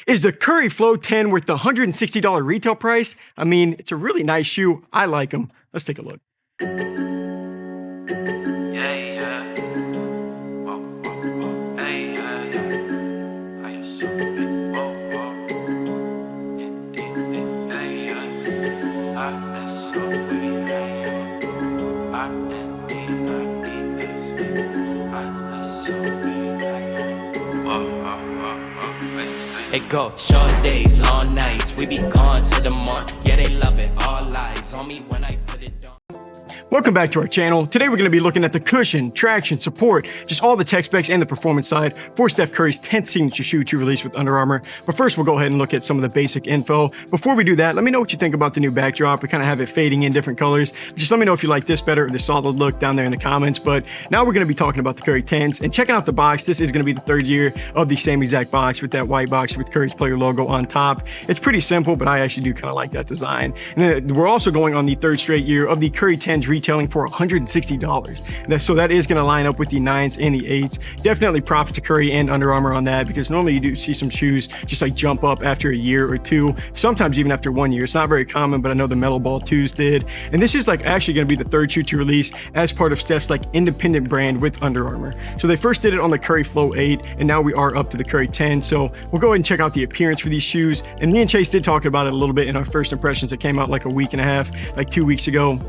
Is the Curry Flow 10 worth the $160 retail price? I mean, it's a really nice shoe. I like them. Let's take a look. It go short days, long nights. We be gone to the morning. Yeah, they love it. All eyes on me when I put it on. Welcome back to our channel. Today we're going to be looking at the cushion, traction, support, just all the tech specs and the performance side for Steph Curry's 10th signature shoe to release with Under Armour. But first we'll go ahead and look at some of the basic info. Before we do that, let me know what you think about the new backdrop. We kind of have it fading in different colors. Just let me know if you like this better or the solid look down there in the comments. But now we're going to be talking about the Curry 10s and checking out the box. This is going to be the third year of the same exact box with that white box with Curry's player logo on top. It's pretty simple, but I actually do kind of like that design. And then we're also going on the third straight year of the Curry 10s retailing for $160. So that is going to line up with the 9s and the 8s. Definitely props to Curry and Under Armour on that, because normally you do see some shoes just like jump up after a year or two, sometimes even after 1 year. It's not very common, but I know the Metal Ball 2s did. And this is like actually going to be the third shoe to release as part of Steph's like independent brand with Under Armour. So they first did it on the Curry Flow 8, and now we are up to the Curry 10. So we'll go ahead and check out the appearance for these shoes. And me and Chase did talk about it a little bit in our first impressions that came out like a week and a half, like 2 weeks ago.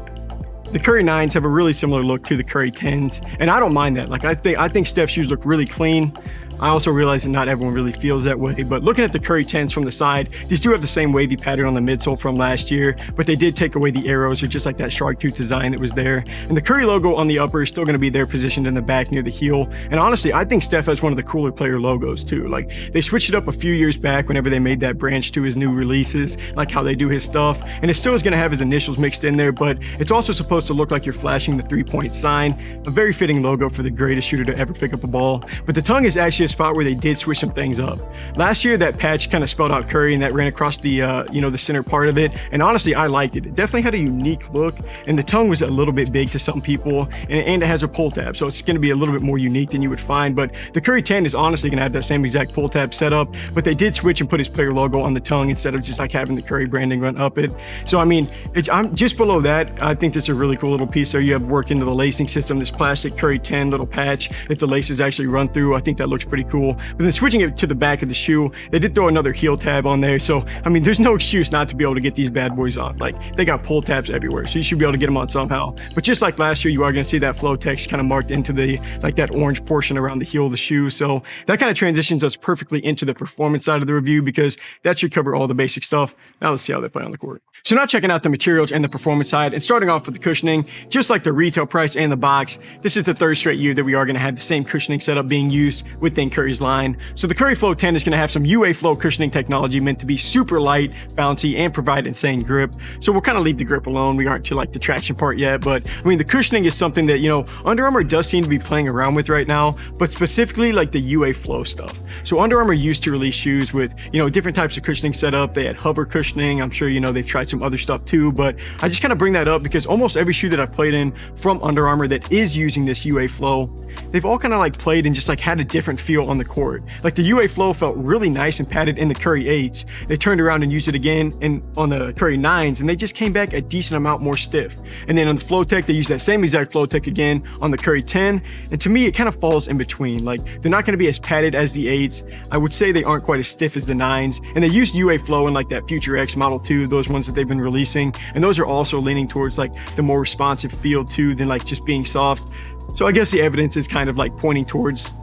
The Curry 9s have a really similar look to the Curry 10s, and I don't mind that. Like I think Steph's shoes look really clean. I also realize that not everyone really feels that way, but looking at the Curry 10s from the side, these do have the same wavy pattern on the midsole from last year, but they did take away the arrows, or just like that shark tooth design that was there. And the Curry logo on the upper is still going to be there, positioned in the back near the heel. And honestly, I think Steph has one of the cooler player logos too. Like they switched it up a few years back whenever they made that branch to his new releases, like how they do his stuff. And it still is going to have his initials mixed in there, but it's also supposed to look like you're flashing the 3-point sign. A very fitting logo for the greatest shooter to ever pick up a ball. But the tongue is actually a spot where they did switch some things up. Last year, that patch kind of spelled out Curry, and that ran across the the center part of it. And honestly, I liked it. It definitely had a unique look, and the tongue was a little bit big to some people, and it has a pull tab, so it's going to be a little bit more unique than you would find. But the Curry 10 is honestly going to have that same exact pull tab setup, but they did switch and put his player logo on the tongue instead of just like having the Curry branding run up it. So I mean, I'm just below that. I think this is a really cool little piece there. You have worked into the lacing system, this plastic Curry 10 little patch that the laces actually run through. I think that looks pretty cool. But then switching it to the back of the shoe, they did throw another heel tab on there. So I mean, there's no excuse not to be able to get these bad boys on. Like they got pull tabs everywhere, so you should be able to get them on somehow. But just like last year, you are going to see that flow text kind of marked into the like that orange portion around the heel of the shoe. So that kind of transitions us perfectly into the performance side of the review, because that should cover all the basic stuff. Now let's see how they play on the court. So now checking out the materials and the performance side, and starting off with the cushioning, just like the retail price and the box, this is the third straight year that we are going to have the same cushioning setup being used within Curry's line. So the Curry Flow 10 is going to have some UA Flow cushioning technology meant to be super light, bouncy, and provide insane grip. So we'll kind of leave the grip alone. We aren't to like the traction part yet, but I mean, the cushioning is something that, Under Armour does seem to be playing around with right now, but specifically like the UA Flow stuff. So Under Armour used to release shoes with, different types of cushioning setup. They had hover cushioning. I'm sure, they've tried some other stuff too, but I just kind of bring that up because almost every shoe that I've played in from Under Armour that is using this UA Flow, they've all kind of like played and just like had a different feel on the court. Like the UA Flow felt really nice and padded in the Curry 8s. They turned around and used it again on the Curry 9s, and they just came back a decent amount more stiff. And then on the Flow Tech, they used that same exact Flow Tech again on the Curry 10. And to me, it kind of falls in between. Like they're not going to be as padded as the 8s. I would say they aren't quite as stiff as the 9s. And they used UA Flow in like that Future X Model 2, those ones that they've been releasing. And those are also leaning towards like the more responsive feel too than like just being soft. So I guess the evidence is kind of like pointing towards,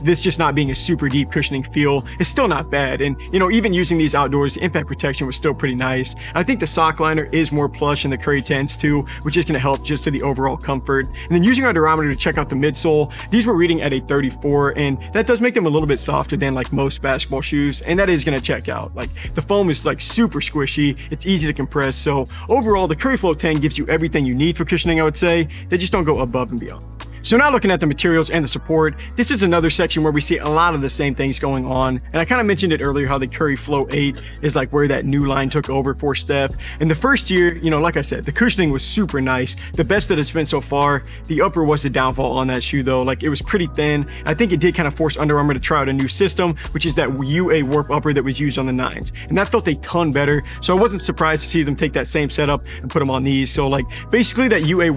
this just not being a super deep cushioning feel. It's still not bad. And, even using these outdoors, the impact protection was still pretty nice. I think the sock liner is more plush in the Curry 10s too, which is going to help just to the overall comfort. And then using our durometer to check out the midsole, these were reading at a 34, and that does make them a little bit softer than like most basketball shoes. And that is going to check out. Like the foam is like super squishy. It's easy to compress. So overall, the Curry Flow 10 gives you everything you need for cushioning, I would say. They just don't go above and beyond. So now looking at the materials and the support, this is another section where we see a lot of the same things going on. And I kind of mentioned it earlier how the Curry Flow 8 is like where that new line took over for Steph. In the first year, you know, like I said, the cushioning was super nice. The best that it's been so far. The upper was the downfall on that shoe though. Like it was pretty thin. I think it did kind of force Under Armour to try out a new system, which is that UA warp upper that was used on the 9s. And that felt a ton better. So I wasn't surprised to see them take that same setup and put them on these. So like basically that UA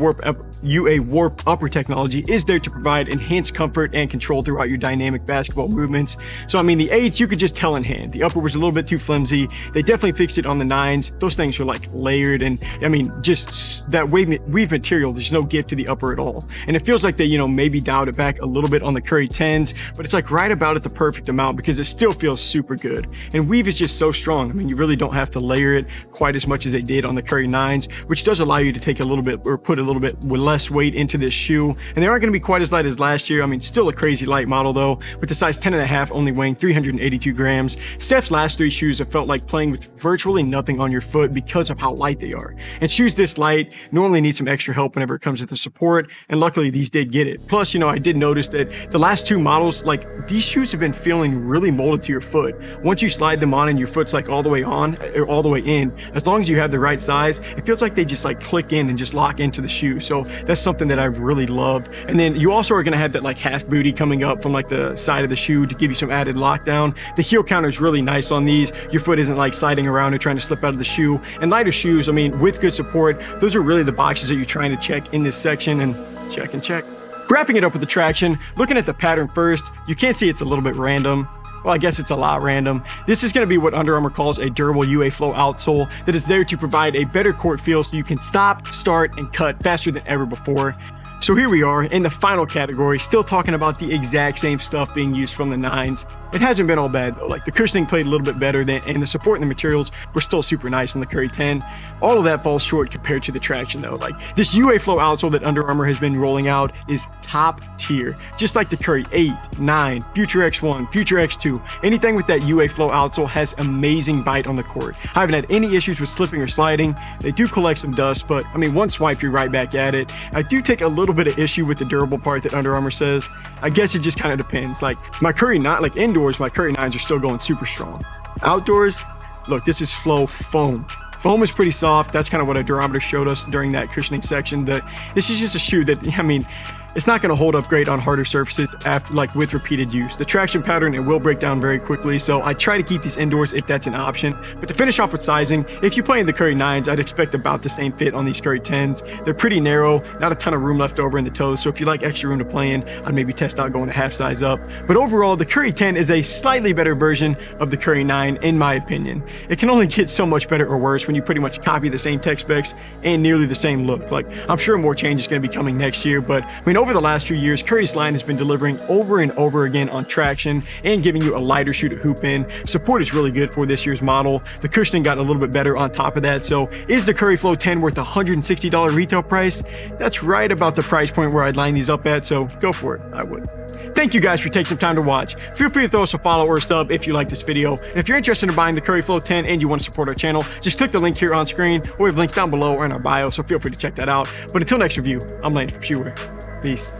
warp upper technology is there to provide enhanced comfort and control throughout your dynamic basketball movements. So I mean the 8s you could just tell in hand. The upper was a little bit too flimsy. They definitely fixed it on the 9s. Those things were like layered, and I mean just that weave material, there's no give to the upper at all. And it feels like they, you know, maybe dialed it back a little bit on the Curry 10s, but it's like right about at the perfect amount because it still feels super good. And weave is just so strong. I mean you really don't have to layer it quite as much as they did on the Curry 9s, which does allow you to take a little bit or put a little bit with less weight into this shoe. And they aren't going to be quite as light as last year. I mean, still a crazy light model though, with the size 10.5 only weighing 382 grams. Steph's last 3 shoes have felt like playing with virtually nothing on your foot because of how light they are. And shoes this light normally need some extra help whenever it comes to the support, and luckily these did get it. Plus, you know, I did notice that the last 2 models, like these shoes have been feeling really molded to your foot. Once you slide them on and your foot's like all the way on or all the way in, as long as you have the right size, it feels like they just like click in and just lock into the shoe. So that's something that I've really loved. And then you also are going to have that like half booty coming up from like the side of the shoe to give you some added lockdown. The heel counter is really nice on these. Your foot isn't like sliding around and trying to slip out of the shoe. And lighter shoes, I mean, with good support, those are really the boxes that you're trying to check in this section, and check. Wrapping it up with the traction, looking at the pattern first, you can see it's a little bit random. Well, I guess it's a lot random. This is going to be what Under Armour calls a durable UA Flow outsole that is there to provide a better court feel so you can stop, start, and cut faster than ever before. So here we are in the final category, still talking about the exact same stuff being used from the 9s. It hasn't been all bad though. Like the cushioning played a little bit better and the support and the materials were still super nice on the Curry 10. All of that falls short compared to the traction though. Like this UA Flow outsole that Under Armour has been rolling out is top tier. Just like the Curry 8, 9, Future X1, Future X2, anything with that UA Flow outsole has amazing bite on the court. I haven't had any issues with slipping or sliding. They do collect some dust, but I mean, one swipe, you're right back at it. I do take a little bit of issue with the durable part that Under Armour says. I guess it just kind of depends. Like my Curry 9, like indoors, my Curry 9s are still going super strong. Outdoors, look, this is Flow Foam. Foam is pretty soft. That's kind of what a durometer showed us during that cushioning section. That this is just a shoe that, I mean, it's not going to hold up great on harder surfaces after, like with repeated use. The traction pattern, it will break down very quickly, so I try to keep these indoors if that's an option. But to finish off with sizing, if you play in the Curry 9s, I'd expect about the same fit on these Curry 10s. They're pretty narrow, not a ton of room left over in the toes, so if you like extra room to play in, I'd maybe test out going a half size up. But overall, the Curry 10 is a slightly better version of the Curry 9, in my opinion. It can only get so much better or worse when you pretty much copy the same tech specs and nearly the same look. Like, I'm sure more change is going to be coming next year, but I mean, over the last few years, Curry's line has been delivering over and over again on traction and giving you a lighter shoe to hoop in. Support is really good for this year's model. The cushioning got a little bit better on top of that. So is the Curry Flow 10 worth $160 retail price? That's right about the price point where I'd line these up at, so go for it. I would. Thank you guys for taking some time to watch. Feel free to throw us a follow or a sub if you like this video. And if you're interested in buying the Curry Flow 10 and you want to support our channel, just click the link here on screen, or we have links down below or in our bio, so feel free to check that out. But until next review, I'm Landon from Shoewear. Peace.